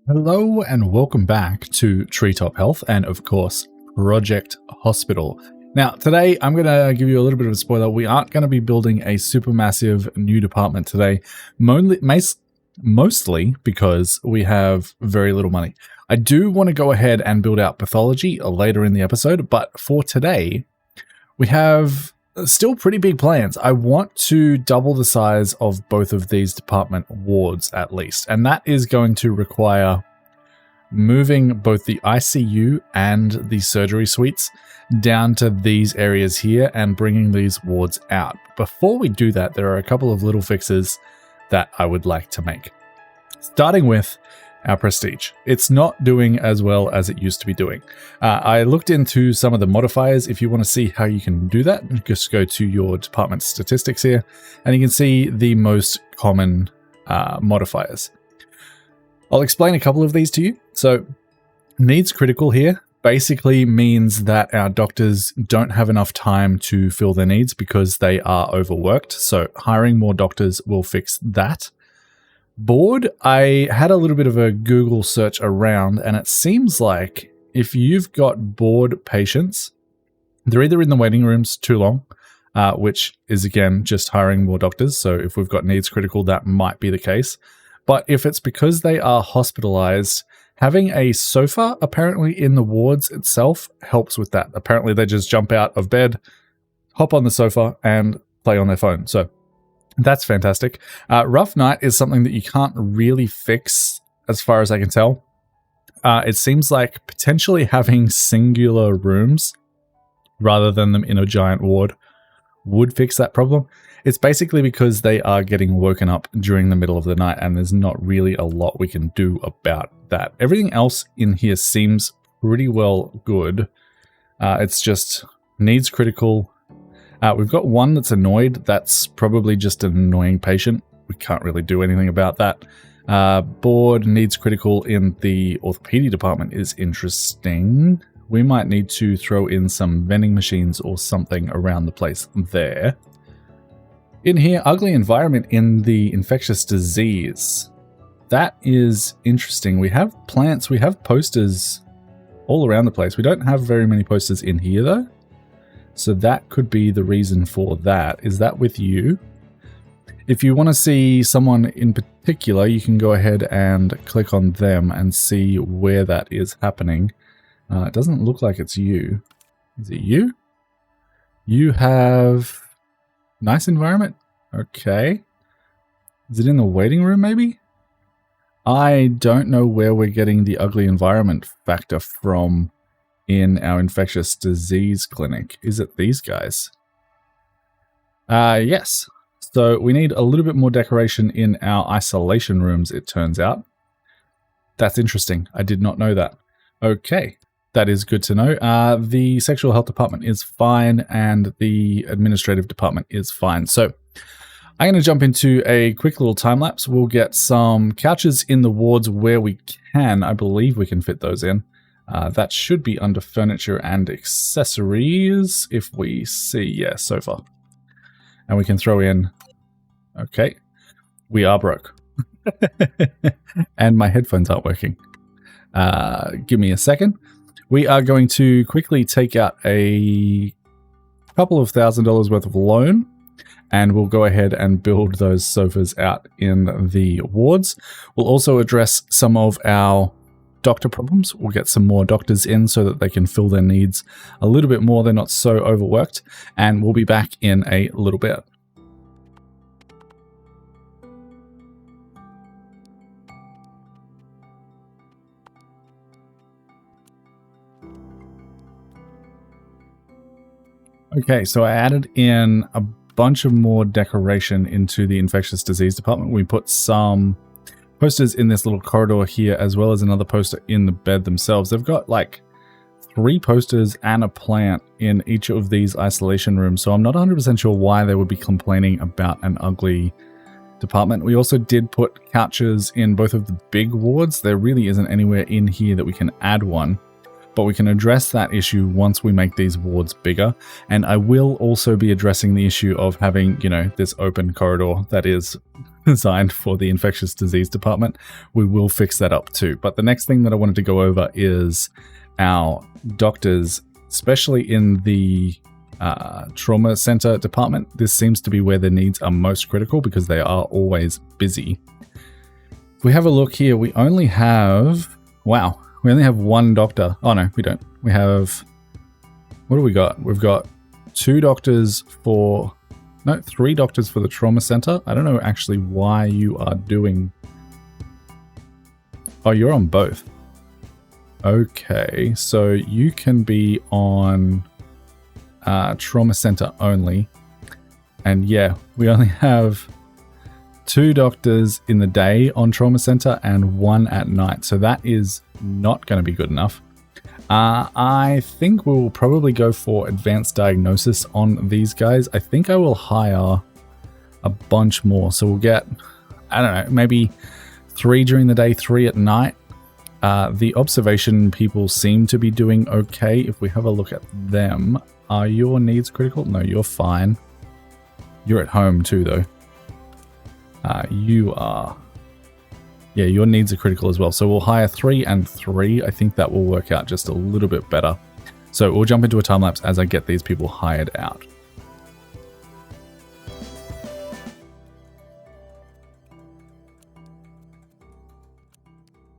Hello and welcome back to Treetop Health and, of course, Project Hospital. Now, today I'm going to give you a little bit of a spoiler. We aren't going to be building a supermassive new department today, mostly because we have very little money. I do want to go ahead and build out pathology later in the episode, but for today, we have still pretty big plans. I want to double the size of both of these department wards at least, and that is going to require moving both the ICU and the surgery suites down to these areas here and bringing these wards out. Before we do that, there are a couple of little fixes that I would like to make. Starting with our prestige. It's not doing as well as it used to be doing. I looked into some of the modifiers. If you want to see how you can do that, just go to your department statistics here, and you can see the most common modifiers. I'll explain a couple of these to you. So, needs critical here basically means that our doctors don't have enough time to fill their needs because they are overworked. So, hiring more doctors will fix that. Board, I had a little bit of a Google search around, and it seems like if you've got bored patients, they're either in the waiting rooms too long, which is again just hiring more doctors. So if we've got needs critical, that might be the case. But if it's because they are hospitalized, having a sofa apparently in the wards itself helps with that. Apparently they just jump out of bed, hop on the sofa, and play on their phone. So that's fantastic. Rough night is something that you can't really fix as far as I can tell. It seems like potentially having singular rooms rather than them in a giant ward would fix that problem. It's basically because they are getting woken up during the middle of the night and there's not really a lot we can do about that. Everything else in here seems pretty well good. It's just needs critical. We've got one that's annoyed. That's probably just an annoying patient. We can't really do anything about that. Board needs critical in the orthopedic department is interesting. We might need to throw in some vending machines or something around the place there. In here, ugly environment in the infectious disease. That is interesting. We have plants, we have posters all around the place. We don't have very many posters in here though. So that could be the reason for that. Is that with you? If you want to see someone in particular, you can go ahead and click on them and see where that is happening. It doesn't look like it's you. Is it you? You have nice environment. Okay. Is it in the waiting room maybe? I don't know where we're getting the ugly environment factor from in our infectious disease clinic. Is it these guys? Yes. So we need a little bit more decoration in our isolation rooms, it turns out. That's interesting. I did not know that. Okay. That is good to know. The sexual health department is fine and the administrative department is fine. So I'm going to jump into a quick little time lapse. We'll get some couches in the wards where we can. I believe we can fit those in. That should be under furniture and accessories if we see, yeah, sofa. And we can throw in, okay, we are broke. And my headphones aren't working. Give me a second. We are going to quickly take out a couple of $1,000s worth of loan and we'll go ahead and build those sofas out in the wards. We'll also address some of our doctor problems. We'll get some more doctors in so that they can fill their needs a little bit more. They're not so overworked, and we'll be back in a little bit. Okay, so I added in a bunch of more decoration into the infectious disease department. We put some posters in this little corridor here, as well as another poster in the bed themselves. They've got like 3 posters and a plant in each of these isolation rooms, so I'm not 100% sure why they would be complaining about an ugly department. We also did put couches in both of the big wards. There really isn't anywhere in here that we can add one. but we can address that issue once we make these wards bigger. And I will also be addressing the issue of having, this open corridor that is designed for the infectious disease department. We will fix that up too. But the next thing that I wanted to go over is our doctors, especially in the trauma center department. This seems to be where their needs are most critical because they are always busy. If we have a look here, we only have one doctor. Oh no, we don't. We have, what do we got? We've got 3 doctors for the trauma center. I don't know actually why you are doing, oh, you're on both. Okay, so you can be on trauma center only. And yeah, we only have 2 doctors in the day on trauma center and 1 at night. So that is not going to be good enough. I think we'll probably go for advanced diagnosis on these guys. I think I will hire a bunch more. So we'll get, I don't know, maybe 3 during the day, 3 at night. The observation people seem to be doing okay. If we have a look at them, are your needs critical? No, you're fine. You're at home too, though. You are. Yeah, your needs are critical as well. So we'll hire 3 and 3. I think that will work out just a little bit better. So we'll jump into a time lapse as I get these people hired out.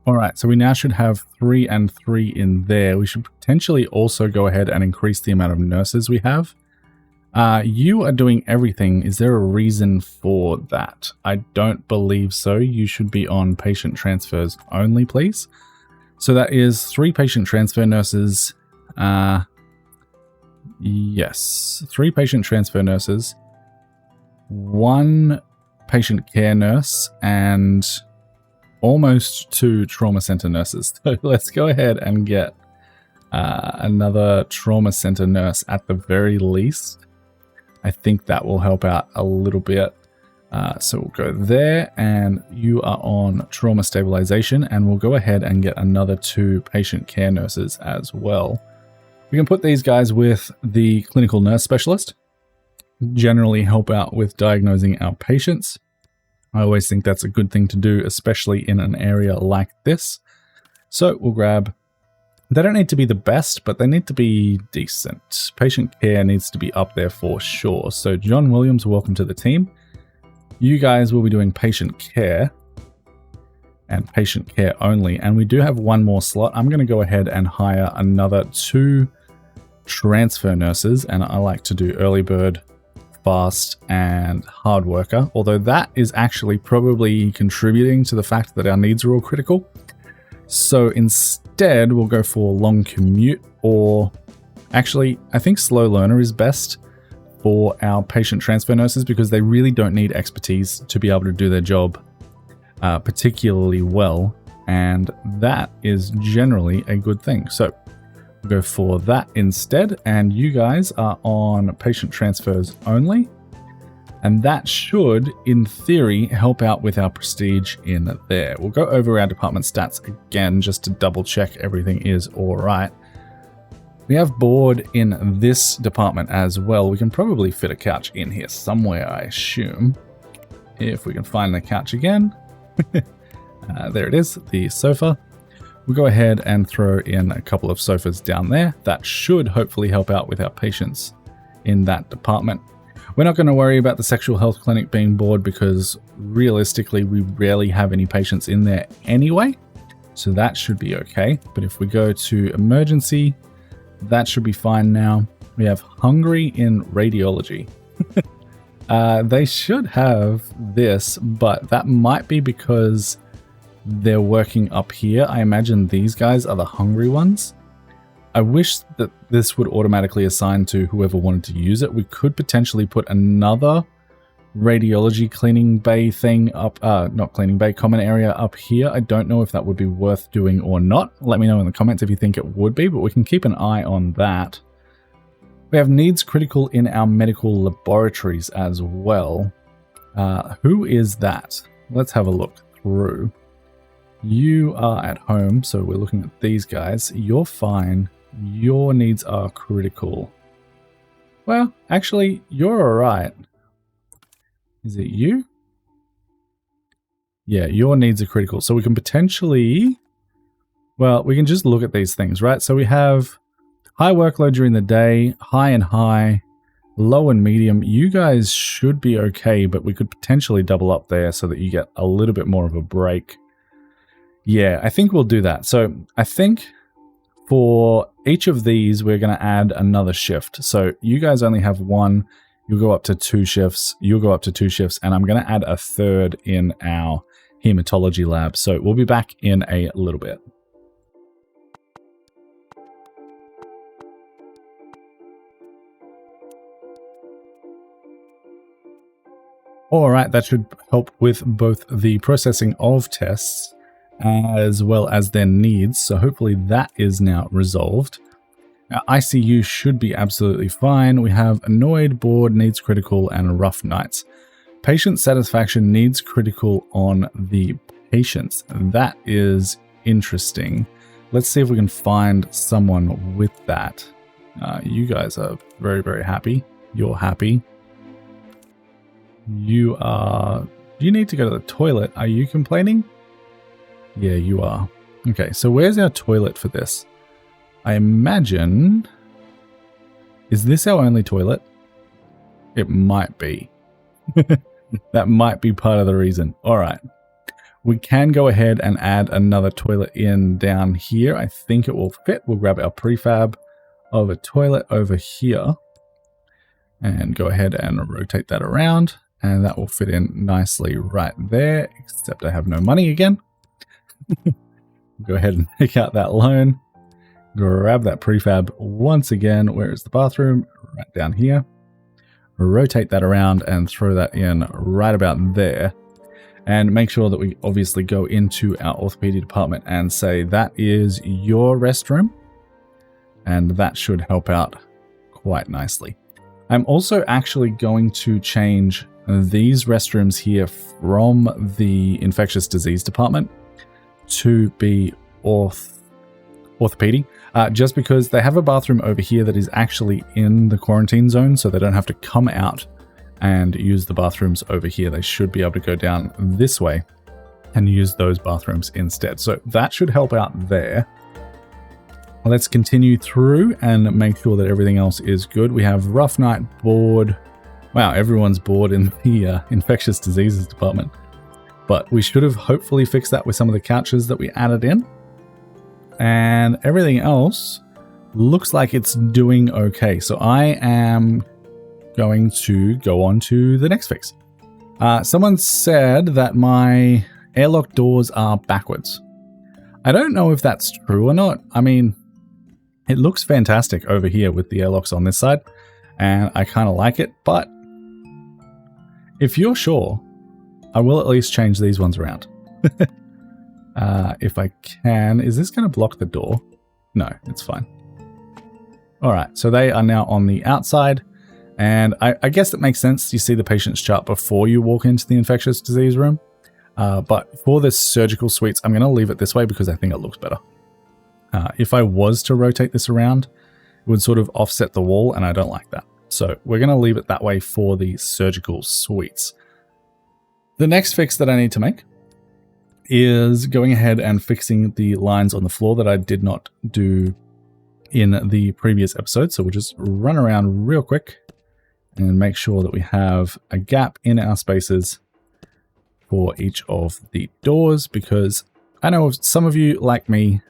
All right, so we now should have 3 and 3 in there. We should potentially also go ahead and increase the amount of nurses we have. You are doing everything. Is there a reason for that? I don't believe so. You should be on patient transfers only, please. So that is 3 patient transfer nurses. Yes, 3 patient transfer nurses, 1 patient care nurse, and almost 2 trauma center nurses. So let's go ahead and get another trauma center nurse at the very least. I think that will help out a little bit. So we'll go there, and you are on trauma stabilization, and we'll go ahead and get another 2 patient care nurses as well. We can put these guys with the clinical nurse specialist, generally help out with diagnosing our patients. I always think that's a good thing to do, especially in an area like this. So we'll grab, they don't need to be the best, but they need to be decent. Patient care needs to be up there for sure. So John Williams, welcome to the team. You guys will be doing patient care and patient care only. And we do have 1 more slot. I'm going to go ahead and hire another 2 transfer nurses. And I like to do early bird, fast, and hard worker. Although that is actually probably contributing to the fact that our needs are all critical. So instead, we'll go for long commute, or actually, I think slow learner is best for our patient transfer nurses because they really don't need expertise to be able to do their job particularly well. And that is generally a good thing. So we'll go for that instead. And you guys are on patient transfers only. And that should, in theory, help out with our prestige in there. We'll go over our department stats again just to double check everything is all right. We have board in this department as well. We can probably fit a couch in here somewhere, I assume. If we can find the couch again. There it is, the sofa. We'll go ahead and throw in a couple of sofas down there. That should hopefully help out with our patients in that department. We're not going to worry about the sexual health clinic being bored because realistically we rarely have any patients in there anyway. So that should be okay. But if we go to emergency, that should be fine now. We have hungry in radiology. They should have this, but that might be because they're working up here. I imagine these guys are the hungry ones. I wish that this would automatically assign to whoever wanted to use it. We could potentially put another radiology cleaning bay thing up, not cleaning bay, common area up here. I don't know if that would be worth doing or not. Let me know in the comments if you think it would be, but we can keep an eye on that. We have needs critical in our medical laboratories as well. Who is that? Let's have a look through. You are at home, so we're looking at these guys. You're fine. Your needs are critical. Well, actually, you're alright. Is it you? Yeah, your needs are critical. So we can potentially... Well, we can just look at these things, right? So we have high workload during the day, high and high, low and medium. You guys should be okay, but we could potentially double up there so that you get a little bit more of a break. Yeah, I think we'll do that. So I think for each of these, we're going to add another shift. So you guys only have one. You'll go up to 2 shifts. You'll go up to 2 shifts. And I'm going to add a third in our hematology lab. So we'll be back in a little bit. All right, that should help with both the processing of tests as well as their needs. So hopefully that is now resolved. Our ICU should be absolutely fine. We have annoyed, bored, needs critical, and rough nights. Patient satisfaction needs critical on the patients. That is interesting. Let's see if we can find someone with that. You guys are very, very happy. You're happy. You need to go to the toilet. Are you complaining? Yeah, you are. Okay, so where's our toilet for this? I imagine... Is this our only toilet? It might be. That might be part of the reason. All right. We can go ahead and add another toilet in down here. I think it will fit. We'll grab our prefab of a toilet over here and go ahead and rotate that around. And that will fit in nicely right there, except I have no money again. Go ahead and take out that loan. Grab that prefab once again. Where is the bathroom? Right down here. Rotate that around and throw that in right about there. And make sure that we obviously go into our orthopedic department and say that is your restroom. And that should help out quite nicely. I'm also actually going to change these restrooms here from the infectious disease department to be orthopedic, just because they have a bathroom over here that is actually in the quarantine zone, so they don't have to come out and use the bathrooms over here. They should be able to go down this way and use those bathrooms instead. So that should help out there. Let's continue through and make sure that everything else is good. We have rough night, bored. Wow, everyone's bored in the infectious diseases department. But we should have hopefully fixed that with some of the couches that we added in. And everything else looks like it's doing okay. So I am going to go on to the next fix. Someone said that my airlock doors are backwards. I don't know if that's true or not. I mean, it looks fantastic over here with the airlocks on this side, and I kind of like it, but if you're sure, I will at least change these ones around. If I can. Is this going to block the door? No, it's fine. All right, so they are now on the outside, and I guess it makes sense. You see the patient's chart before you walk into the infectious disease room, but for the surgical suites, I'm going to leave it this way because I think it looks better. If I was to rotate this around, it would sort of offset the wall, and I don't like that. So we're going to leave it that way for the surgical suites. The next fix that I need to make is going ahead and fixing the lines on the floor that I did not do in the previous episode. So we'll just run around real quick and make sure that we have a gap in our spaces for each of the doors, because I know some of you, like me,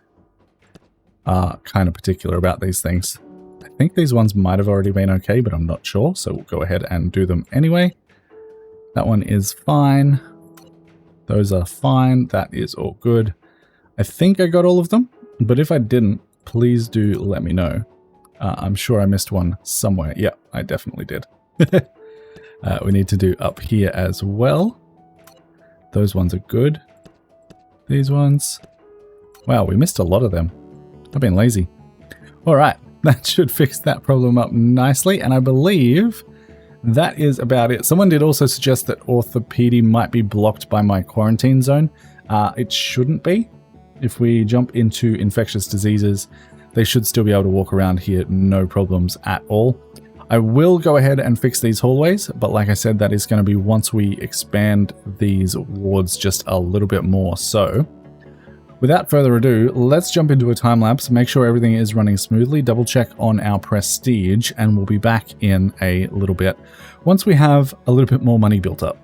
are kind of particular about these things. I think these ones might have already been okay, but I'm not sure. So we'll go ahead and do them anyway. That one is fine. Those are fine. That is all good. I think I got all of them, but if I didn't, please do let me know. I'm sure I missed one somewhere. Yeah, I definitely did. We need to do up here as well. Those ones are good. These ones. Wow, we missed a lot of them. I've been lazy. All right, that should fix that problem up nicely, and I believe that is about it. Someone did also suggest that orthopedy might be blocked by my quarantine zone. It shouldn't be. If we jump into infectious diseases, they should still be able to walk around here, no problems at all. I will go ahead and fix these hallways, but like I said, that is going to be once we expand these wards just a little bit more. So without further ado, let's jump into a time lapse, make sure everything is running smoothly, double check on our prestige, and we'll be back in a little bit once we have a little bit more money built up.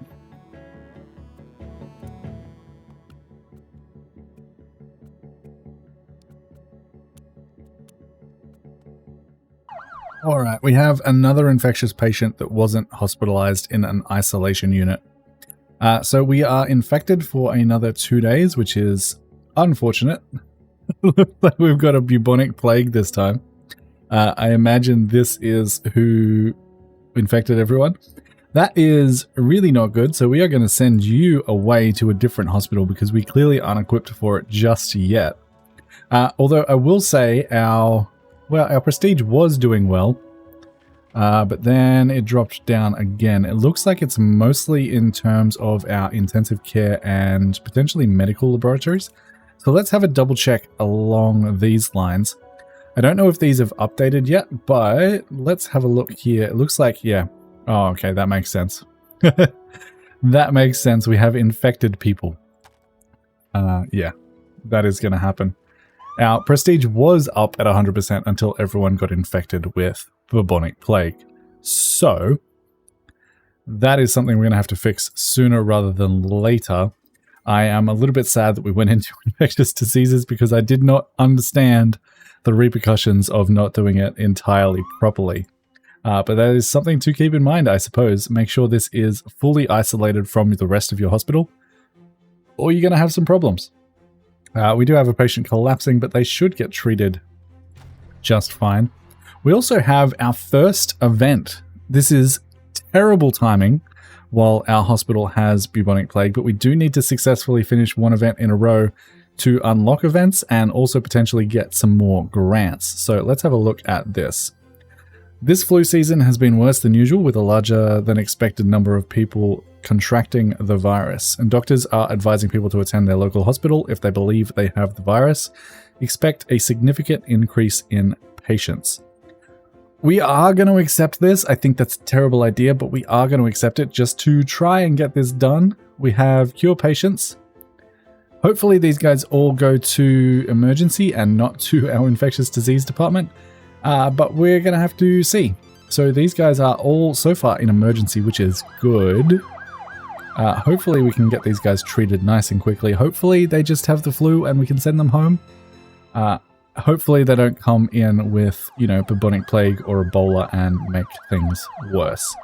All right, we have another infectious patient that wasn't hospitalized in an isolation unit. So we are infected for another 2 days, which is unfortunate. Looks like we've got a bubonic plague this time. I imagine this is who infected everyone. That is really not good, so we are going to send you away to a different hospital because we clearly aren't equipped for it just yet. Although I will say our prestige was doing well, but then it dropped down again. It looks like it's mostly in terms of our intensive care and potentially medical laboratories. So let's have a double check along these lines. I don't know if these have updated yet, but let's have a look here. It looks like, yeah. Oh, okay, that makes sense. That makes sense. We have infected people. Yeah, that is going to happen. Our prestige was up at 100% until everyone got infected with bubonic plague. So that is something we're going to have to fix sooner rather than later. I am a little bit sad that we went into infectious diseases because I did not understand the repercussions of not doing it entirely properly. But that is something to keep in mind, I suppose. Make sure this is fully isolated from the rest of your hospital, or you're going to have some problems. We do have a patient collapsing, but they should get treated just fine. We also have our first event. This is terrible timing while our hospital has bubonic plague, but we do need to successfully finish one event in a row to unlock events and also potentially get some more grants. So let's have a look at this. This flu season has been worse than usual, with a larger than expected number of people contracting the virus, and doctors are advising people to attend their local hospital if they believe they have the virus. Expect a significant increase in patients. We are going to accept this. I think that's a terrible idea, but we are going to accept it just to try and get this done. We have cure patients. Hopefully these guys all go to emergency and not to our infectious disease department. But we're going to have to see. So these guys are all so far in emergency, which is good. Hopefully we can get these guys treated nice and quickly. Hopefully they just have the flu and we can send them home. Hopefully they don't come in with, bubonic plague or Ebola and make things worse.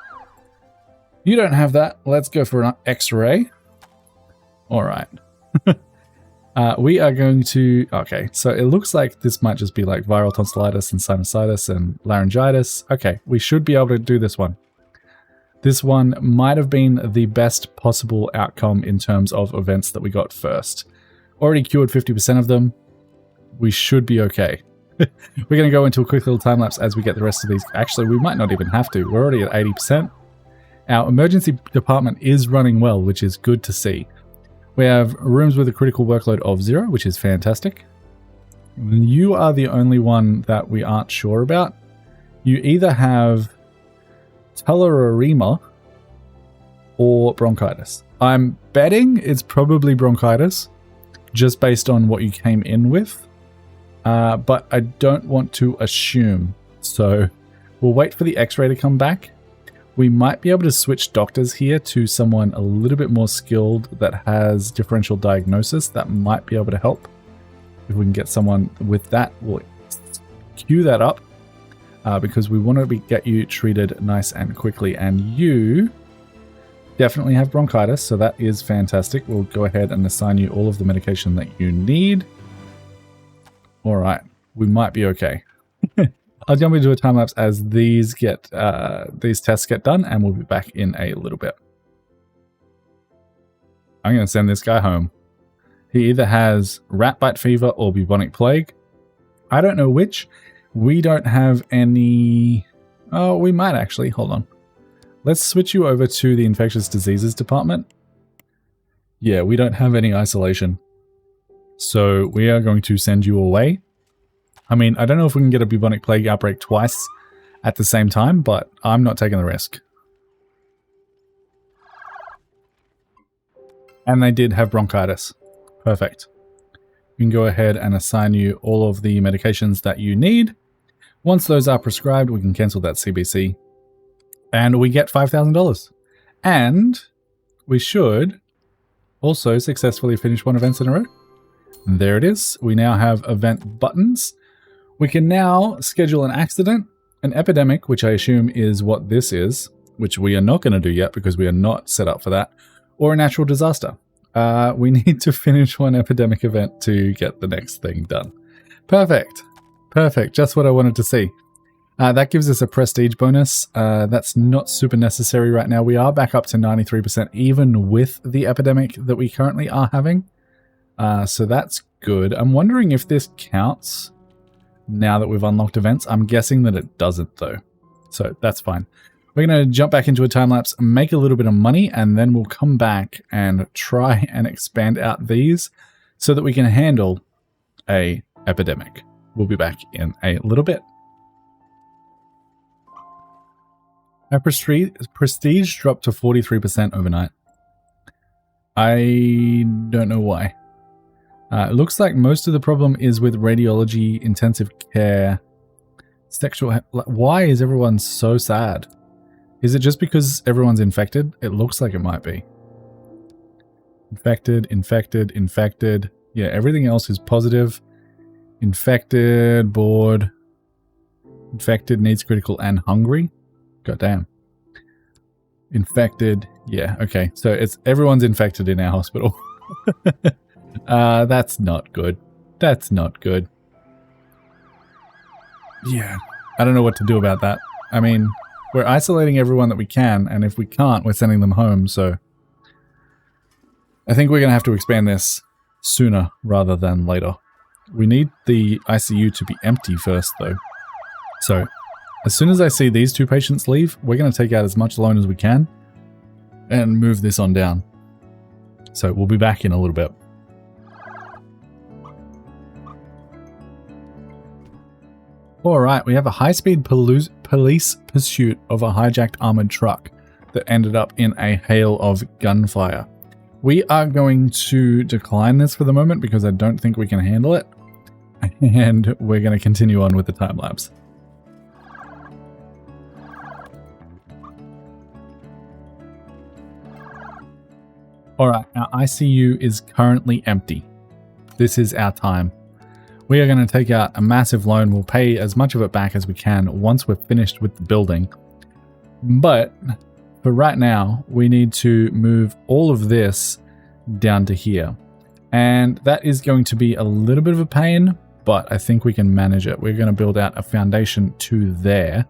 You don't have that. Let's go for an X-ray. All right. We are going to... Okay, so it looks like this might just be like viral tonsillitis and sinusitis and laryngitis. Okay, we should be able to do this one. This one might have been the best possible outcome in terms of events that we got first. Already cured 50% of them. We should be okay. We're going to go into a quick little time lapse as we get the rest of these. Actually, we might not even have to. We're already at 80%. Our emergency department is running well, which is good to see. We have rooms with a critical workload of 0, which is fantastic. You are the only one that we aren't sure about. You either have tularemia or bronchitis. I'm betting it's probably bronchitis, just based on what you came in with. But I don't want to assume. So we'll wait for the X-ray to come back. We might be able to switch doctors here to someone a little bit more skilled that has differential diagnosis. That might be able to help. If we can get someone with that, we'll queue that up because we want to get you treated nice and quickly. And you definitely have bronchitis, so that is fantastic. We'll go ahead and assign you all of the medication that you need. All right, we might be okay. I'll jump into a time lapse as these tests get done, and we'll be back in a little bit. I'm going to send this guy home. He either has rat bite fever or bubonic plague. I don't know which. We don't have any... Oh, we might actually. Hold on. Let's switch you over to the infectious diseases department. Yeah, we don't have any isolation. So we are going to send you away. I mean, I don't know if we can get a bubonic plague outbreak twice at the same time, but I'm not taking the risk. And they did have bronchitis. Perfect. We can go ahead and assign you all of the medications that you need. Once those are prescribed, we can cancel that CBC. And we get $5,000. And we should also successfully finish one event in a row. And there it is. We now have event buttons. We can now schedule an accident, an epidemic, which I assume is what this is, which we are not going to do yet because we are not set up for that, or a natural disaster. We need to finish one epidemic event to get the next thing done. Perfect. Perfect. Just what I wanted to see. That gives us a prestige bonus. That's not super necessary right now. We are back up to 93% even with the epidemic that we currently are having. So that's good. I'm wondering if this counts now that we've unlocked events. I'm guessing that it doesn't though. So that's fine. We're going to jump back into a time lapse, make a little bit of money, and then we'll come back and try and expand out these so that we can handle a epidemic. We'll be back in a little bit. Our prestige dropped to 43% overnight. I don't know why. It looks like most of the problem is with radiology, intensive care, sexual... Why is everyone so sad? Is it just because everyone's infected? It looks like it might be. Infected, infected, infected. Yeah, everything else is positive. Infected, bored. Infected, needs critical, and hungry. God damn. Infected. Yeah, okay. So it's everyone's infected in our hospital. That's not good. That's not good. Yeah. I don't know what to do about that. I mean, we're isolating everyone that we can, and if we can't, we're sending them home, so... I think we're going to have to expand this sooner rather than later. We need the ICU to be empty first, though. So, as soon as I see these two patients leave, we're going to take out as much loan as we can and move this on down. So, we'll be back in a little bit. Alright, we have a high-speed police pursuit of a hijacked armored truck that ended up in a hail of gunfire. We are going to decline this for the moment because I don't think we can handle it. And we're going to continue on with the time lapse. Alright, our ICU is currently empty. This is our time. We are going to take out a massive loan. We'll pay as much of it back as we can once we're finished with the building. But for right now, we need to move all of this down to here. And that is going to be a little bit of a pain, but I think we can manage it. We're going to build out a foundation to there.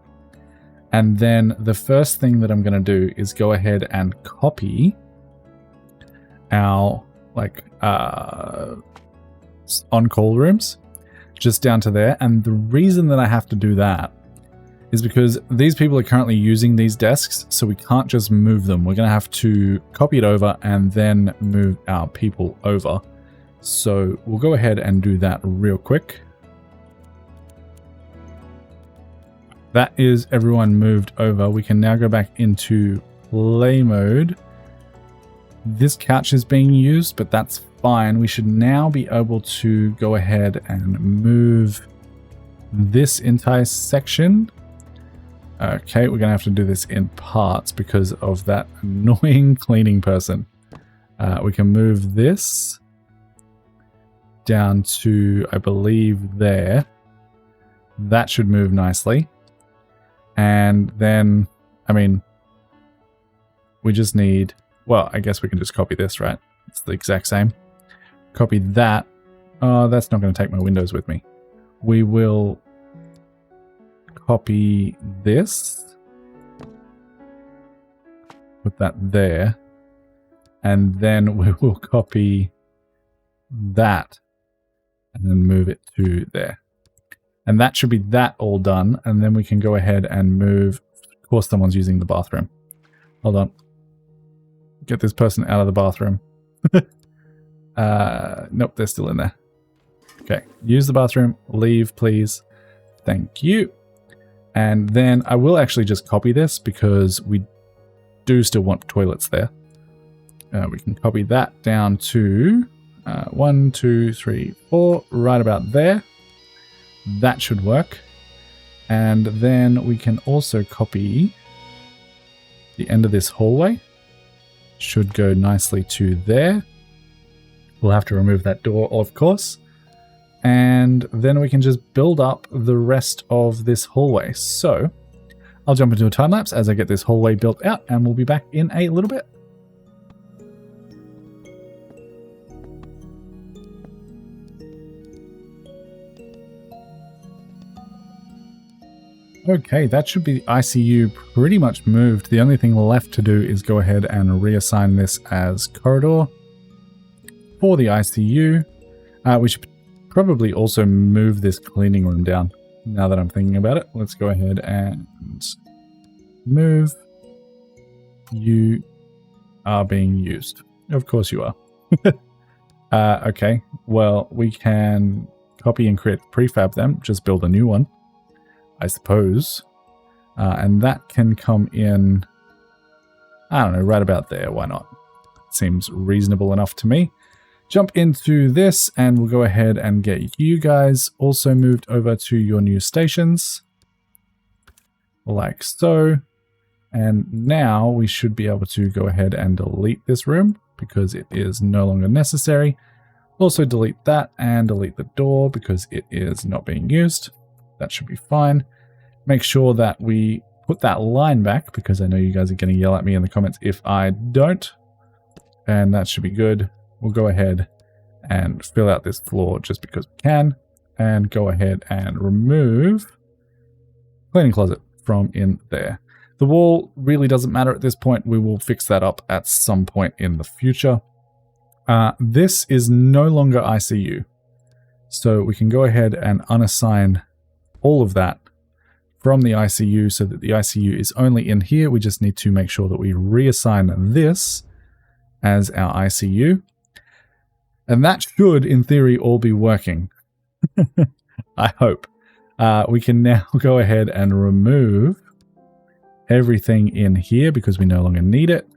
And then the first thing that I'm going to do is go ahead and copy our on-call rooms just down to there. And the reason that I have to do that is because these people are currently using these desks, so we can't just move them. We're going to have to copy it over and then move our people over. So we'll go ahead and do that real quick. That is everyone moved over. We can now go back into play mode. This couch is being used, but that's fine. We should now be able to go ahead and move this entire section. Okay, we're going to have to do this in parts because of that annoying cleaning person. We can move this down to, I believe, there. That should move nicely. And then, I mean, we just need, well, I guess we can just copy this, right? It's the exact same. Copy that. Oh, that's not going to take my windows with me. We will copy this. Put that there. And then we will copy that and then move it to there. And that should be that all done. And then we can go ahead and move. Of course, someone's using the bathroom. Hold on. Get this person out of the bathroom. Nope, they're still in there. Okay, use the bathroom. Leave, please. Thank you. And then I will actually just copy this because we do still want toilets there. We can copy that down to 1, 2, 3, 4, right about there. That should work. And then we can also copy the end of this hallway. Should go nicely to there. We'll have to remove that door, of course. And then we can just build up the rest of this hallway. So I'll jump into a time lapse as I get this hallway built out, and we'll be back in a little bit. Okay, that should be the ICU pretty much moved. The only thing left to do is go ahead and reassign this as corridor for the ICU. We should probably also move this cleaning room down now that I'm thinking about it. Let's go ahead and move. You are being used. Of course you are. Okay, well, we can copy and create prefab them, just build a new one, I suppose. And that can come in, I don't know, right about there. Why not? Seems reasonable enough to me. Jump into this and we'll go ahead and get you guys also moved over to your new stations. Like so. And now we should be able to go ahead and delete this room because it is no longer necessary. Also delete that and delete the door because it is not being used. That should be fine. Make sure that we put that line back because I know you guys are going to yell at me in the comments if I don't. And that should be good. We'll go ahead and fill out this floor just because we can. And go ahead and remove cleaning closet from in there. The wall really doesn't matter at this point. We will fix that up at some point in the future. This is no longer ICU. So we can go ahead and unassign all of that from the ICU so that the ICU is only in here. We just need to make sure that we reassign this as our ICU. And that should, in theory, all be working. I hope. We can now go ahead and remove everything in here because we no longer need it.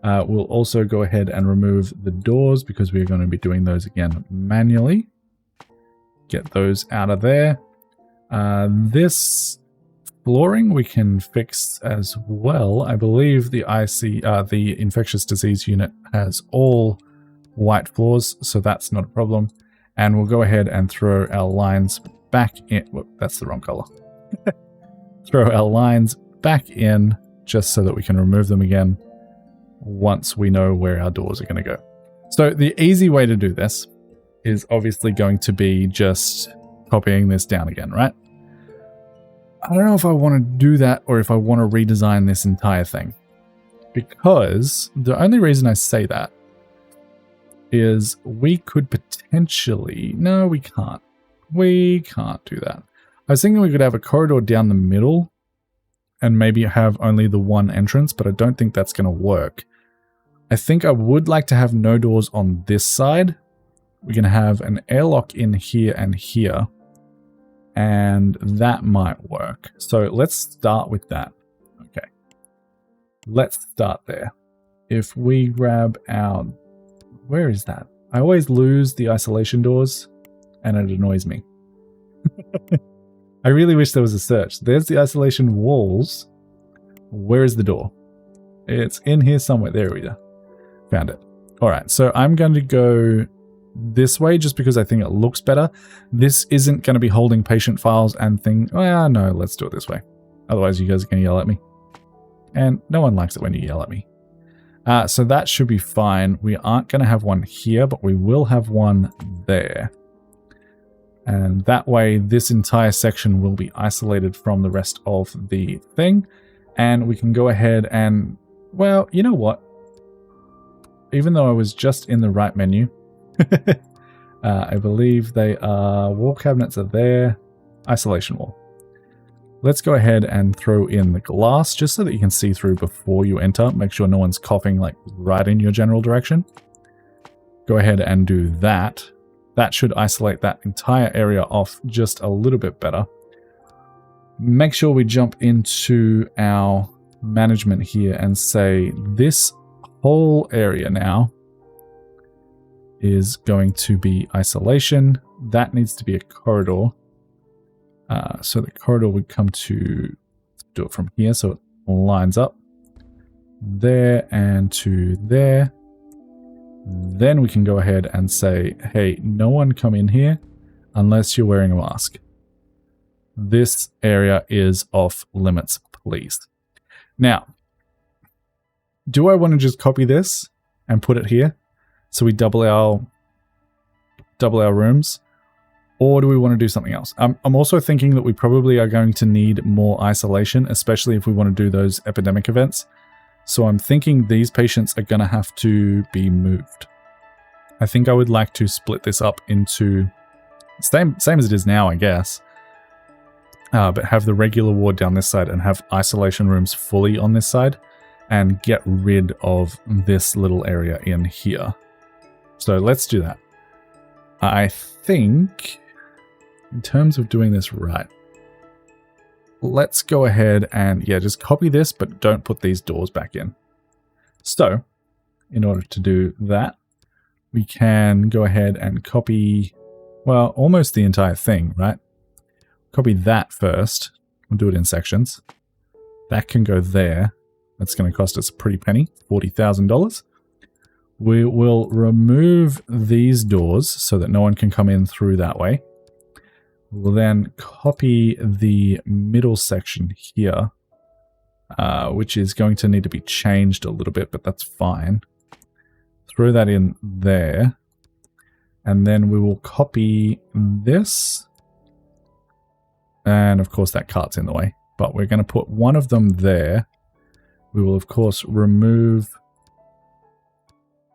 We'll also go ahead and remove the doors because we're going to be doing those again manually. Get those out of there. This flooring we can fix as well. I believe the infectious disease unit has all white floors, so that's not a problem. And we'll go ahead and throw our lines back in. Whoop, that's the wrong color. Throw our lines back in just so that we can remove them again once we know where our doors are going to go. So the easy way to do this is obviously going to be just copying this down again, right? I don't know if I want to do that or if I want to redesign this entire thing. Because the only reason I say that is we could potentially... No, we can't. We can't do that. I was thinking we could have a corridor down the middle and maybe have only the one entrance, but I don't think that's going to work. I think I would like to have no doors on this side. We can have an airlock in here and here. And that might work. So let's start with that. Okay. Let's start there. If we grab our... Where is that? I always lose the isolation doors and it annoys me. I really wish there was a search. There's the isolation walls. Where is the door? It's in here somewhere. There we go. Found it. All right. So I'm going to go this way just because I think it looks better. This isn't going to be holding patient files and things. Well, no, let's do it this way. Otherwise, you guys are going to yell at me. And no one likes it when you yell at me. So that should be fine. We aren't going to have one here, but we will have one there. And that way, this entire section will be isolated from the rest of the thing. And we can go ahead and, well, you know what? Even though I was just in the right menu, I believe they are, wall cabinets are there, isolation wall. Let's go ahead and throw in the glass just so that you can see through before you enter. Make sure no one's coughing like right in your general direction. go ahead and do that. That should isolate that entire area off just a little bit better. Make sure we jump into our management here and say this whole area now is going to be isolation. That needs to be a corridor. So the corridor would come to do it from here so it lines up there and to there. Then we can go ahead and say, hey, no one come in here unless you're wearing a mask. This area is off limits, please. Now, do I want to just copy this and put it here so we double our rooms? Or do we want to do something else? I'm also thinking that we probably are going to need more isolation, especially if we want to do those epidemic events. So I'm thinking these patients are going to have to be moved. I think I would like to split this up into same as it is now, I guess. But have the regular ward down this side and have isolation rooms fully on this side and get rid of this little area in here. So let's do that. I think in terms of doing this right, let's go ahead and, yeah, just copy this, but don't put these doors back in. So, in order to do that, we can go ahead and copy, well, almost the entire thing, right? Copy that first. We'll do it in sections. That can go there. That's going to cost us a pretty penny, $40,000. We will remove these doors so that no one can come in through that way. We'll then copy the middle section here, which is going to need to be changed a little bit, but that's fine. Throw that in there. And then we will copy this. And of course that cart's in the way, but we're going to put one of them there. We will of course remove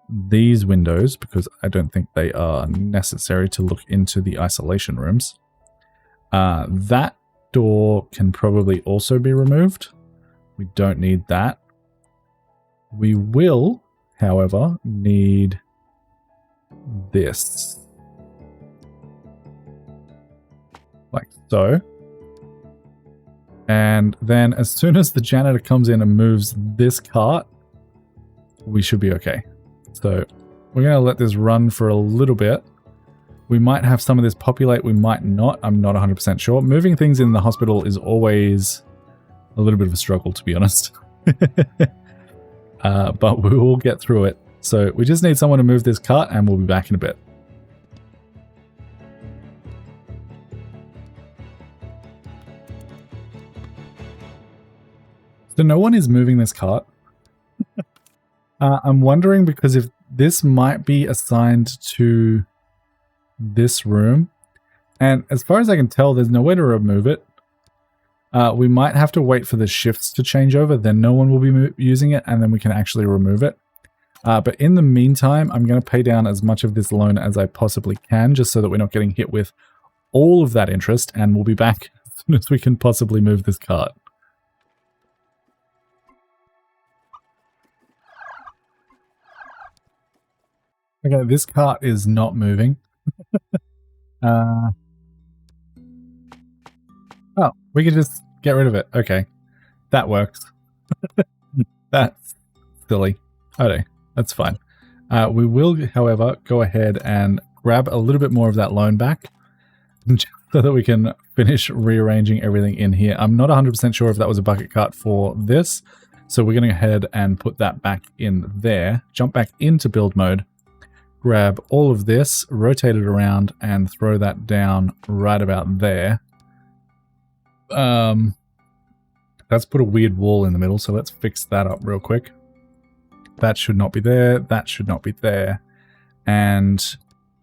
these windows because I don't think they are necessary to look into the isolation rooms. That door can probably also be removed. We don't need that. We will, however, need this. Like so. And then as soon as the janitor comes in and moves this cart, we should be okay. So we're going to let this run for a little bit. We might have some of this populate, we might not. I'm not 100% sure. Moving things in the hospital is always a little bit of a struggle, to be honest. But we will get through it. So we just need someone to move this cart and we'll be back in a bit. So no one is moving this cart. I'm wondering because if this might be assigned to this room, and as far as I can tell, there's nowhere to remove it. We might have to wait for the shifts to change over, then no one will be using it, and then we can actually remove it. But in the meantime, I'm going to pay down as much of this loan as I possibly can, just so that we're not getting hit with all of that interest, and we'll be back as soon as we can possibly move this cart. Okay, this cart is not moving. Oh, we can just get rid of it. Okay, that works. That's silly. Okay, that's fine. We will, however, go ahead and grab a little bit more of that loan back so that we can finish rearranging everything in here. I'm not 100% sure if that was a bucket cart for this, so we're going to go ahead and put that back in there. Jump back into build mode. Grab all of this, rotate it around, and throw that down right about there. That's put a weird wall in the middle, so let's fix that up real quick. That should not be there. That should not be there. And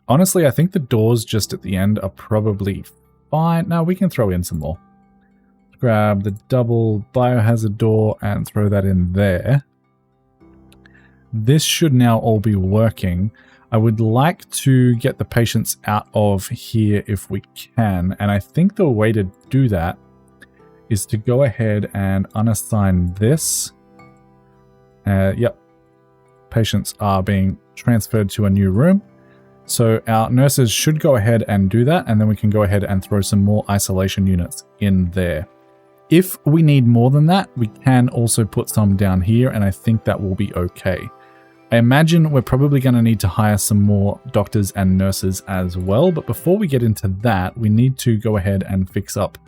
honestly, I think the doors just at the end are probably fine. Now we can throw in some more. Grab the double biohazard door and throw that in there. This should now all be working. I would like to get the patients out of here if we can, and I think the way to do that is to go ahead and unassign this. Yep. Patients are being transferred to a new room. So our nurses should go ahead and do that, and then we can go ahead and throw some more isolation units in there. If we need more than that, we can also put some down here, and I think that will be okay. I imagine we're probably going to need to hire some more doctors and nurses as well, but before we get into that, we need to go ahead and fix up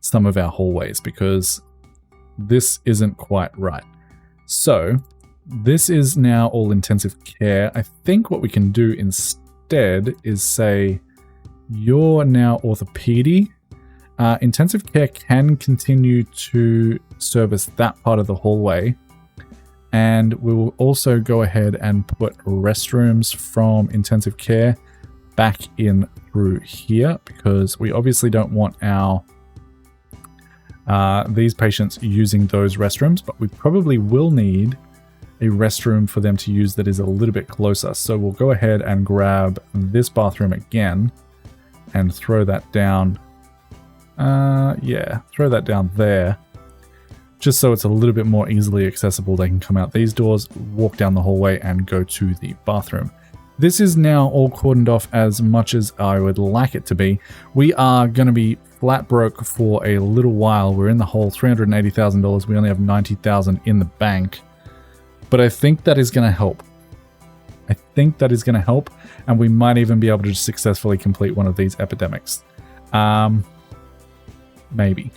some of our hallways because this isn't quite right. So this is now all intensive care. I think what we can do instead is say, you're now orthopedy. Intensive care can continue to service that part of the hallway. And we will also go ahead and put restrooms from intensive care back in through here because we obviously don't want our these patients using those restrooms, but we probably will need a restroom for them to use that is a little bit closer. So we'll go ahead and grab this bathroom again and throw that down. Throw that down there. Just so it's a little bit more easily accessible. They can come out these doors, walk down the hallway, and go to the bathroom. This is now all cordoned off as much as I would like it to be. We are going to be flat broke for a little while. We're in the hole, $380,000. We only have $90,000 in the bank. But I think that is going to help. I think that is going to help, and we might even be able to successfully complete one of these epidemics. Maybe.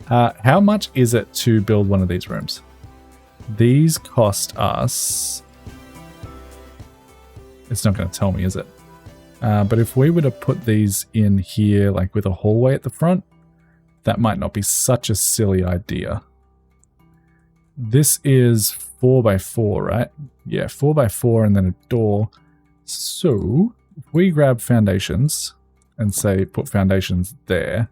How much is it to build one of these rooms? These cost us... It's not going to tell me, is it? But if we were to put these in here, like with a hallway at the front, that might not be such a silly idea. This is 4x4, right? Yeah, 4x4 and then a door. So if we grab foundations and say put foundations there,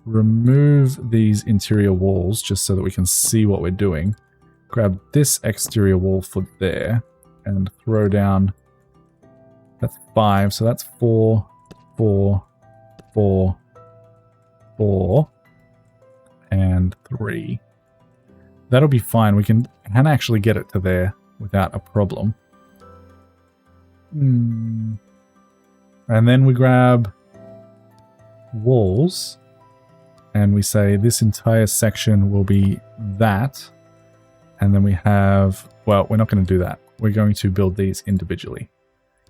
remove these interior walls just so that we can see what we're doing. Grab this exterior wall for there and throw down, that's 5, so that's 4, 4, 4, 4, and 3. That'll be fine. We can actually get it to there without a problem. And then we grab walls. And we say this entire section will be that. And then we have, well, we're not going to do that. We're going to build these individually.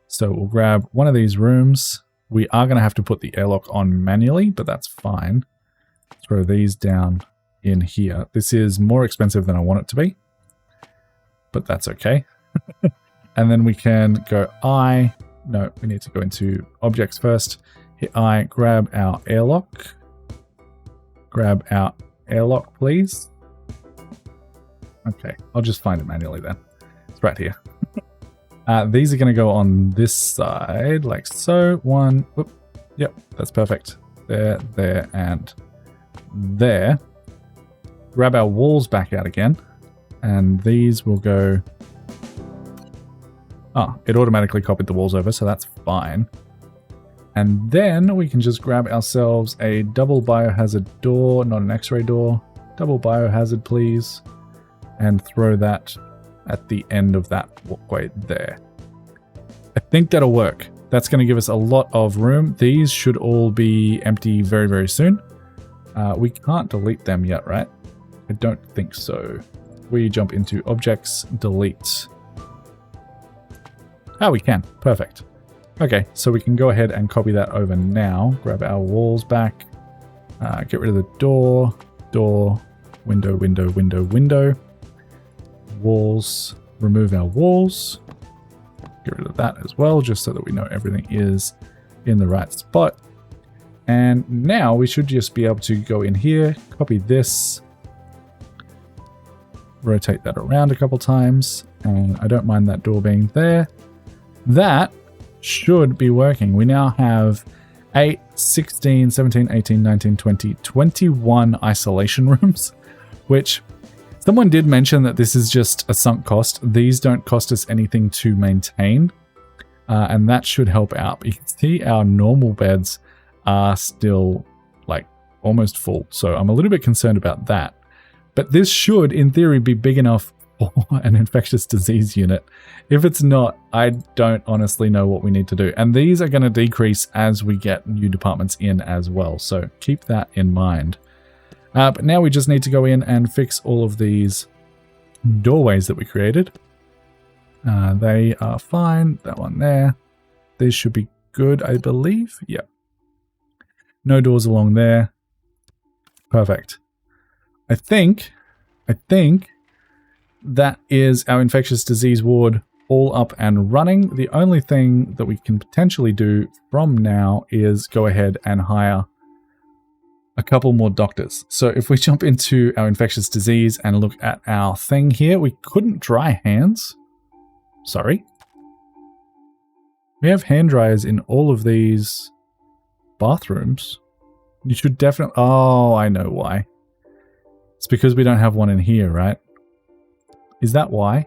So we'll grab one of these rooms. We are going to have to put the airlock on manually, but that's fine. Throw these down in here. This is more expensive than I want it to be, but that's okay. And then we can go no, we need to go into objects first. Hit I, grab our airlock. Grab our airlock, please. Okay, I'll just find it manually then. It's right here. These are going to go on this side, like so. One, whoop, yep, that's perfect. There, there, and there. Grab our walls back out again, and these will go... Oh, it automatically copied the walls over, so that's fine. And then we can just grab ourselves a double biohazard door, not an x-ray door. Double biohazard, please. And throw that at the end of that walkway there. I think that'll work. That's going to give us a lot of room. These should all be empty very, very soon. We can't delete them yet, right? I don't think so. We jump into objects, delete. Oh, we can. Perfect. Okay, so we can go ahead and copy that over now. Grab our walls back. Get rid of the door, window, window, window, window. Walls, remove our walls. Get rid of that as well, just so that we know everything is in the right spot. And now we should just be able to go in here, copy this, rotate that around a couple times, and I don't mind that door being there. That should be working. We now have 8, 16, 17, 18, 19, 20, 21 isolation rooms, which someone did mention that this is just a sunk cost. These don't cost us anything to maintain, and that should help out. You can see our normal beds are still like almost full, so I'm a little bit concerned about that. But this should, in theory, be big enough or an infectious disease unit. If it's not, I don't honestly know what we need to do. And these are going to decrease as we get new departments in as well. So keep that in mind. But now we just need to go in and fix all of these doorways that we created. They are fine. That one there. These should be good, I believe. Yep. No doors along there. Perfect. I think that is our infectious disease ward all up and running. The only thing that we can potentially do from now is go ahead and hire a couple more doctors. So if we jump into our infectious disease and look at our thing here, we couldn't dry hands. Sorry. We have hand dryers in all of these bathrooms. You should definitely... Oh, I know why. It's because we don't have one in here, right? Is that why?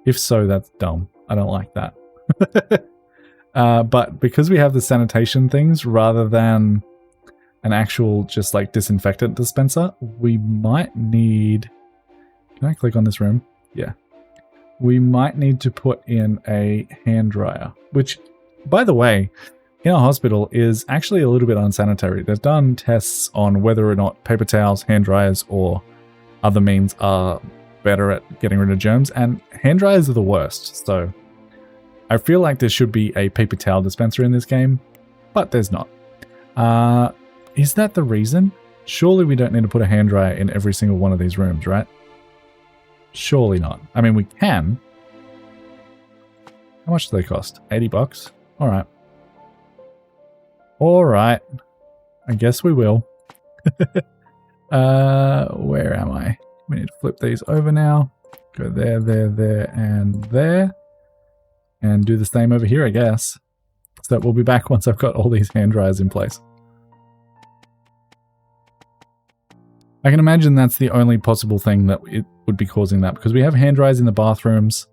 If so, that's dumb. I don't like that. But because we have the sanitation things rather than an actual just like disinfectant dispenser, we might need... Can I click on this room? Yeah. We might need to put in a hand dryer, which, by the way, in our hospital is actually a little bit unsanitary. They've done tests on whether or not paper towels, hand dryers, or other means are better at getting rid of germs, and hand dryers are the worst. So I feel like there should be a paper towel dispenser in this game, but there's not. Is that the reason? Surely we don't need to put a hand dryer in every single one of these rooms, right? Surely not. I mean, we can. How much do they cost? 80 bucks? All right. All right. I guess we will. Where am I? We need to flip these over now. Go there, there, there, and there. And do the same over here, I guess. So we'll be back once I've got all these hand dryers in place. I can imagine that's the only possible thing that it would be causing that, because we have hand dryers in the bathrooms.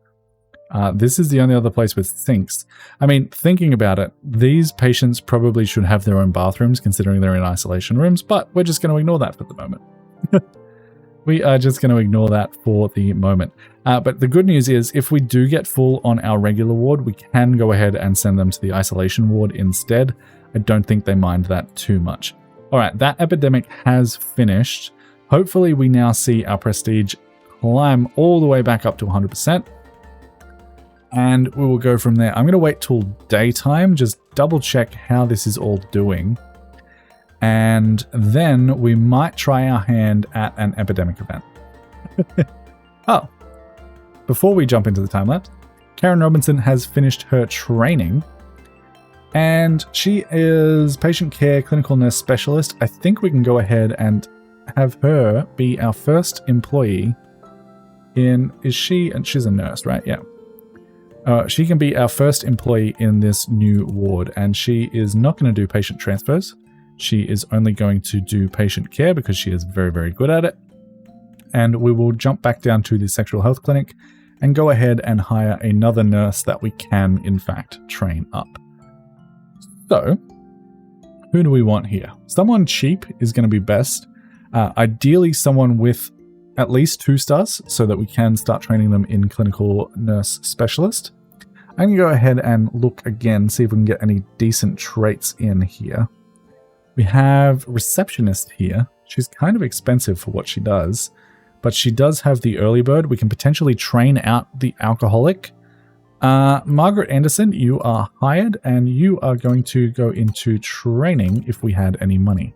This is the only other place with sinks. I mean, thinking about it, these patients probably should have their own bathrooms considering they're in isolation rooms, but we're just going to ignore that for the moment. We are just going to ignore that for the moment. But the good news is if we do get full on our regular ward, we can go ahead and send them to the isolation ward instead. I don't think they mind that too much. All right, that epidemic has finished. Hopefully we now see our prestige climb all the way back up to 100%. And we will go from there. I'm going to wait till daytime, just double check how this is all doing. And then we might try our hand at an epidemic event. Oh, before we jump into the time lapse, Karen Robinson has finished her training. And she is patient care clinical nurse specialist. I think we can go ahead and have her be our first employee in... Is she... And she's a nurse, right? Yeah. She can be our first employee in this new ward, and she is not going to do patient transfers. She is only going to do patient care because she is very, very good at it. And we will jump back down to the sexual health clinic and go ahead and hire another nurse that we can, in fact, train up. So, who do we want here? Someone cheap is going to be best. Ideally, someone with at least 2 stars so that we can start training them in clinical nurse specialist. I'm going to go ahead and look again, see if we can get any decent traits in here. We have receptionist here. She's kind of expensive for what she does, but she does have the early bird. We can potentially train out the alcoholic. Margaret Anderson, you are hired and you are going to go into training if we had any money.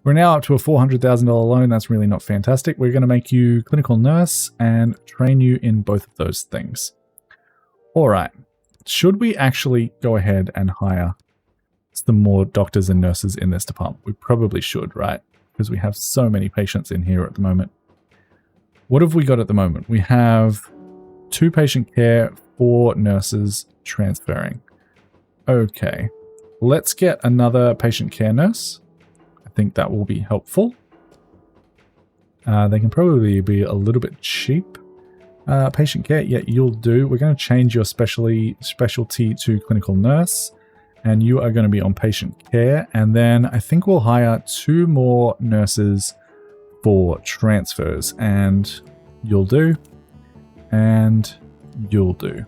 We're now up to a $400,000 loan. That's really not fantastic. We're going to make you clinical nurse and train you in both of those things. All right. Should we actually go ahead and hire some more doctors and nurses in this department? We probably should, right? Because we have so many patients in here at the moment. What have we got at the moment? We have 2 patient care, 4 nurses transferring. Okay. Let's get another patient care nurse. I think that will be helpful. They can probably be a little bit cheap. Patient care, yeah, you'll do. We're going to change your specialty to clinical nurse, and you are going to be on patient care. And then I think we'll hire 2 more nurses for transfers. And you'll do, and you'll do.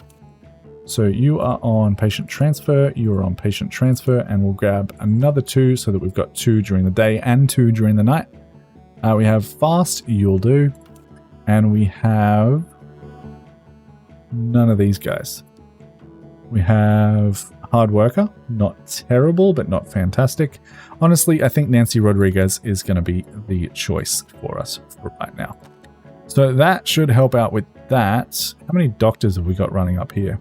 So you are on patient transfer, you are on patient transfer, and we'll grab another 2 so that we've got 2 during the day and 2 during the night. We have fast, you'll do, and we have none of these guys. We have hard worker, not terrible, but not fantastic. Honestly, I think Nancy Rodriguez is going to be the choice for us for right now. So that should help out with that. How many doctors have we got running up here?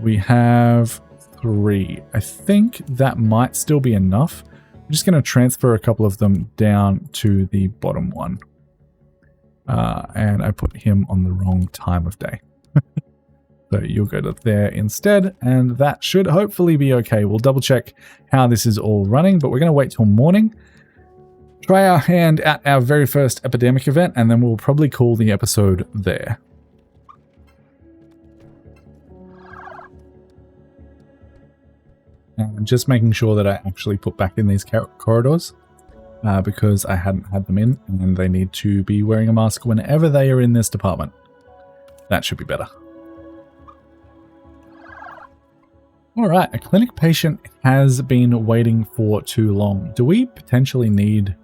We have 3. I think that might still be enough. I'm just going to transfer a couple of them down to the bottom one. And I put him on the wrong time of day. So you'll go to there instead, and that should hopefully be okay. We'll double check how this is all running, but we're going to wait till morning. Try our hand at our very first epidemic event, and then we'll probably call the episode there. And just making sure that I actually put back in these corridors because I hadn't had them in, and they need to be wearing a mask whenever they are in this department. That should be better. All right, a clinic patient has been waiting for too long. Do we potentially need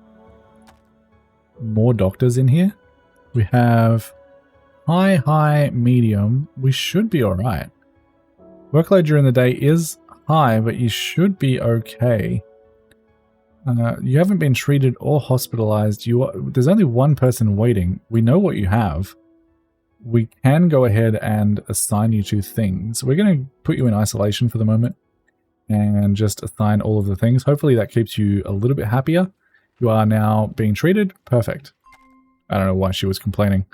more doctors in here? We have high, medium. We should be all right. Workload during the day is high, but you should be okay. You haven't been treated or hospitalized. There's only one person waiting. We know what you have. We can go ahead and assign you to things. We're going to put you in isolation for the moment and just assign all of the things. Hopefully that keeps you a little bit happier. You are now being treated. Perfect. I don't know why she was complaining.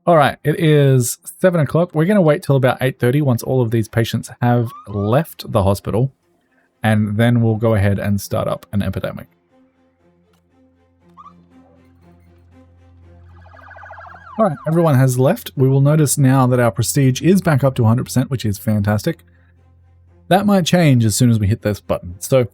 All right, it is 7 o'clock. We're going to wait till about 8:30 once all of these patients have left the hospital, and then we'll go ahead and start up an epidemic. All right, everyone has left. We will notice now that our prestige is back up to 100%, which is fantastic. That might change as soon as we hit this button. So,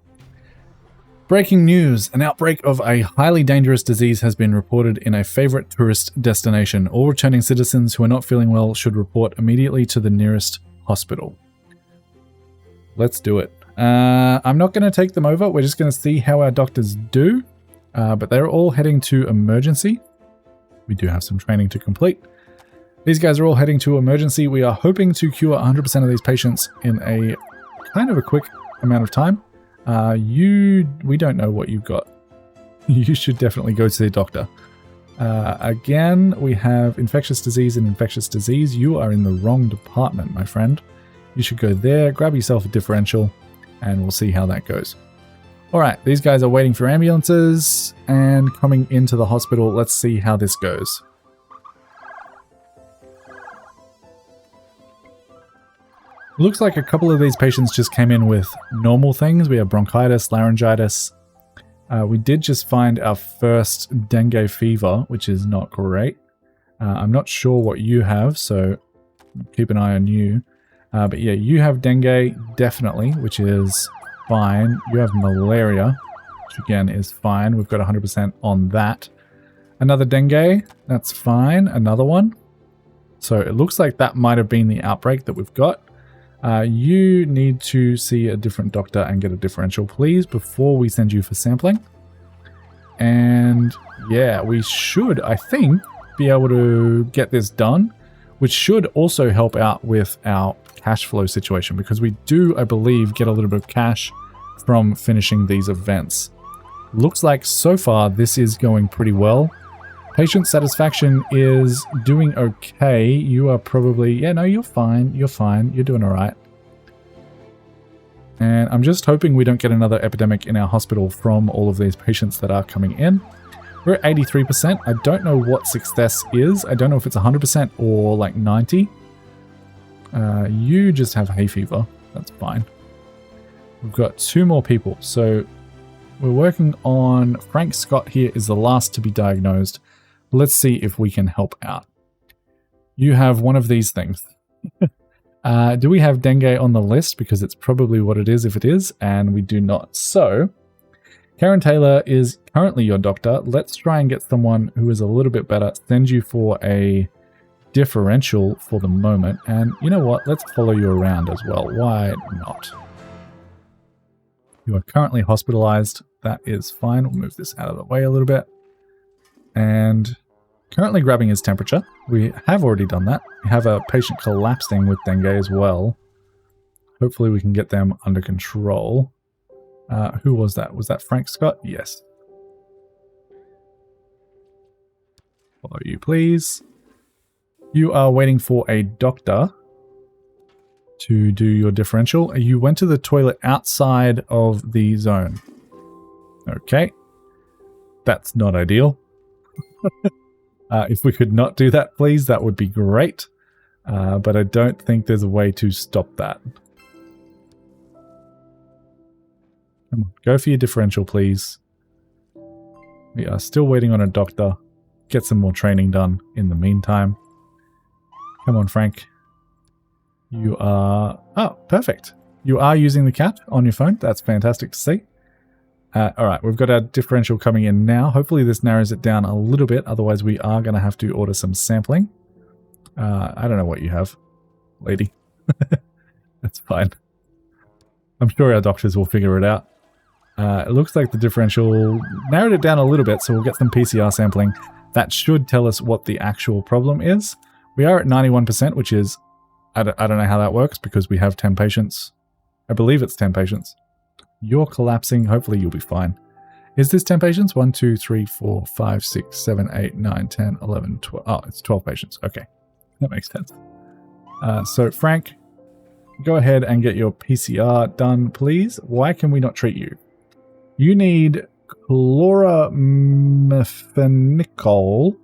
breaking news. An outbreak of a highly dangerous disease has been reported in a favorite tourist destination. All returning citizens who are not feeling well should report immediately to the nearest hospital. Let's do it. I'm not going to take them over. We're just going to see how our doctors do. But they're all heading to emergency. We do have some training to complete. These guys are all heading to emergency. We are hoping to cure 100% of these patients in a kind of a quick amount of time. We don't know what you've got. You should definitely go to the doctor. Again, we have infectious disease and infectious disease. You are in the wrong department, my friend. You should go there, grab yourself a differential, and we'll see how that goes. All right, these guys are waiting for ambulances and coming into the hospital. Let's see how this goes. Looks like a couple of these patients just came in with normal things. We have bronchitis, laryngitis. We did just find our first dengue fever, which is not great. I'm not sure what you have, so keep an eye on you. But yeah, you have dengue, definitely, which is fine. You have malaria, which again is fine. We've got 100% on that. Another dengue, that's fine. Another one. So it looks like that might have been the outbreak that we've got. You need to see a different doctor and get a differential, please, before we send you for sampling. And yeah, we should, I think, be able to get this done, which should also help out with our cash flow situation, because we do, I believe, get a little bit of cash from finishing these events. Looks like so far this is going pretty well. Patient satisfaction is doing okay. You are probably, yeah, no, you're fine. You're fine. You're doing all right. And I'm just hoping we don't get another epidemic in our hospital from all of these patients that are coming in. We're at 83%. I don't know what success is. I don't know if it's 100% or like 90. You just have hay fever. That's fine. We've got 2 more people. So we're working on Frank Scott here is the last to be diagnosed. Let's see if we can help out. You have one of these things. Do we have dengue on the list? Because it's probably what it is if it is, and we do not. So Karen Taylor is currently your doctor. Let's try and get someone who is a little bit better. Send you for a differential for the moment. And you know what? Let's follow you around as well. Why not? You are currently hospitalized. That is fine. We'll move this out of the way a little bit. And currently grabbing his temperature. We have already done that. We have a patient collapsing with dengue as well. Hopefully we can get them under control. Who was that? Was that Frank Scott? Yes. Follow you, please. You are waiting for a doctor to do your differential. You went to the toilet outside of the zone. Okay. That's not ideal. If we could not do that, please, that would be great. But I don't think there's a way to stop that. Come on, go for your differential, please. We are still waiting on a doctor. Get some more training done in the meantime. Come on, Frank. You are... Oh, perfect. You are using the cat on your phone. That's fantastic to see. Alright, we've got our differential coming in now. Hopefully this narrows it down a little bit. Otherwise we are going to have to order some sampling. I don't know what you have, lady. That's fine. I'm sure our doctors will figure it out. It looks like the differential narrowed it down a little bit, so we'll get some PCR sampling. That should tell us what the actual problem is. We are at 91%, which is... I don't know how that works because we have 10 patients. I believe it's 10 patients. You're collapsing. Hopefully you'll be fine. Is this 10 patients? 1, 2, 3, 4, 5, 6, 7, 8, 9, 10, 11, 12. Oh, it's 12 patients. Okay. That makes sense. So Frank, go ahead and get your PCR done, please. Why can we not treat you? You need chloramphenicol,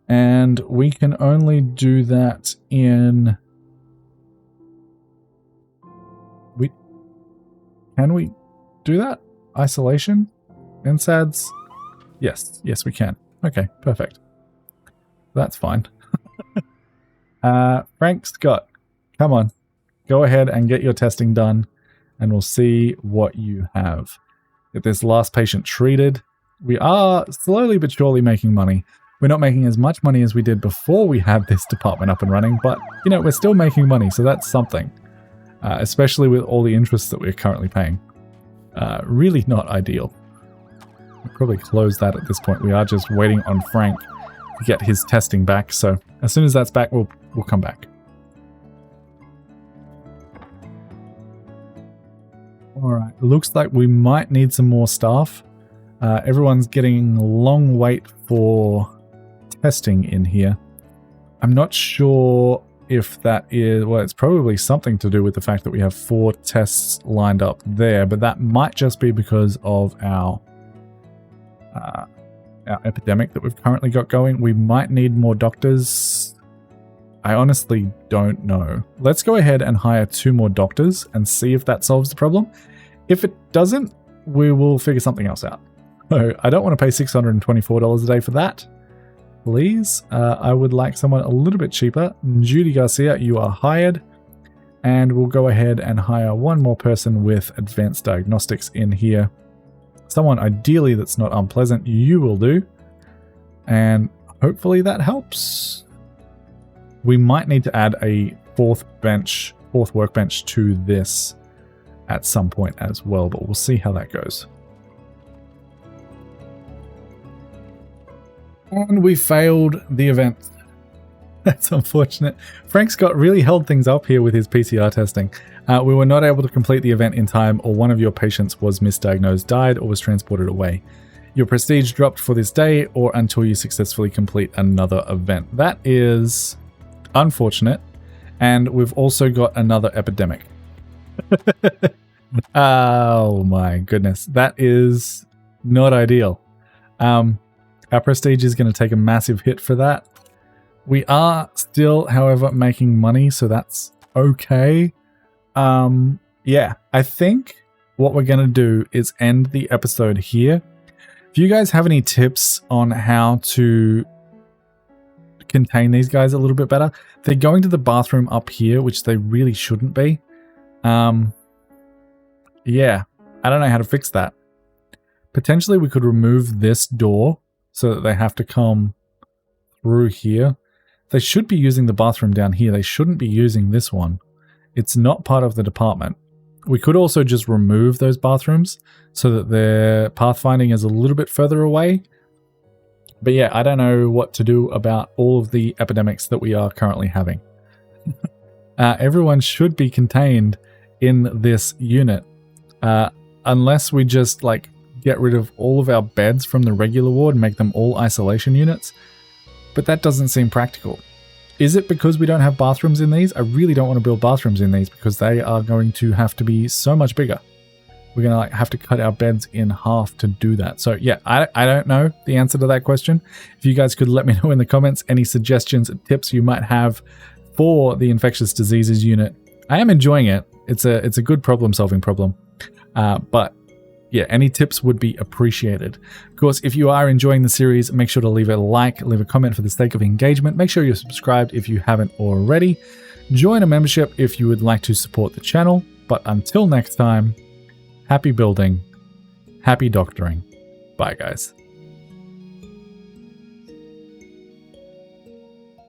and we can only do that in... Can we do that? Isolation? NSAIDs? Yes. Yes, we can. Okay, perfect. That's fine. Frank Scott, come on. Go ahead and get your testing done, and we'll see what you have. Get this last patient treated. We are slowly but surely making money. We're not making as much money as we did before we had this department up and running, but, you know, we're still making money, so that's something. Especially with all the interest that we're currently paying. Really not ideal. We'll probably close that at this point. We are just waiting on Frank to get his testing back, so as soon as that's back, we'll come back. Alright, it looks like we might need some more staff. Everyone's getting a long wait for testing in here. I'm not sure if that is... Well, it's probably something to do with the fact that we have 4 tests lined up there, but that might just be because of our epidemic that we've currently got going. We might need more doctors. I honestly don't know. Let's go ahead and hire 2 more doctors and see if that solves the problem. If it doesn't, we will figure something else out. So I don't want to pay $624 a day for that. Please, I would like someone a little bit cheaper. Judy Garcia, you are hired. And we'll go ahead and hire 1 more person with advanced diagnostics in here. Someone ideally that's not unpleasant, you will do. And hopefully that helps. We might need to add a fourth workbench to this at some point as well, but we'll see how that goes. And we failed the event. That's unfortunate. Frank Scott really held things up here with his PCR testing. We were not able to complete the event in time, or one of your patients was misdiagnosed, died, or was transported away. Your prestige dropped for this day or until you successfully complete another event. That is unfortunate. And we've also got another epidemic. Oh my goodness. That is not ideal. Our prestige is going to take a massive hit for that. We are still, however, making money, so that's okay. Yeah, I think what we're going to do is end the episode here. If you guys have any tips on how to contain these guys a little bit better, they're going to the bathroom up here, which they really shouldn't be. Yeah, I don't know how to fix that. Potentially we could remove this door so that they have to come through here. They should be using the bathroom down here. They shouldn't be using this one. It's not part of the department. We could also just remove those bathrooms so that their pathfinding is a little bit further away. But yeah, I don't know what to do about all of the epidemics that we are currently having. Everyone should be contained in this unit. Unless we just like get rid of all of our beds from the regular ward and make them all isolation units. But that doesn't seem practical. Is it because we don't have bathrooms in these? I really don't want to build bathrooms in these because they are going to have to be so much bigger. We're going to like have to cut our beds in half to do that. So yeah, I don't know the answer to that question. If you guys could let me know in the comments any suggestions and tips you might have for the infectious diseases unit. I am enjoying it. It's a good problem-solving problem. But yeah, any tips would be appreciated. Of course, if you are enjoying the series, make sure to leave a like, leave a comment for the sake of engagement. Make sure you're subscribed if you haven't already. Join a membership if you would like to support the channel. But until next time, happy building, happy doctoring. Bye, guys.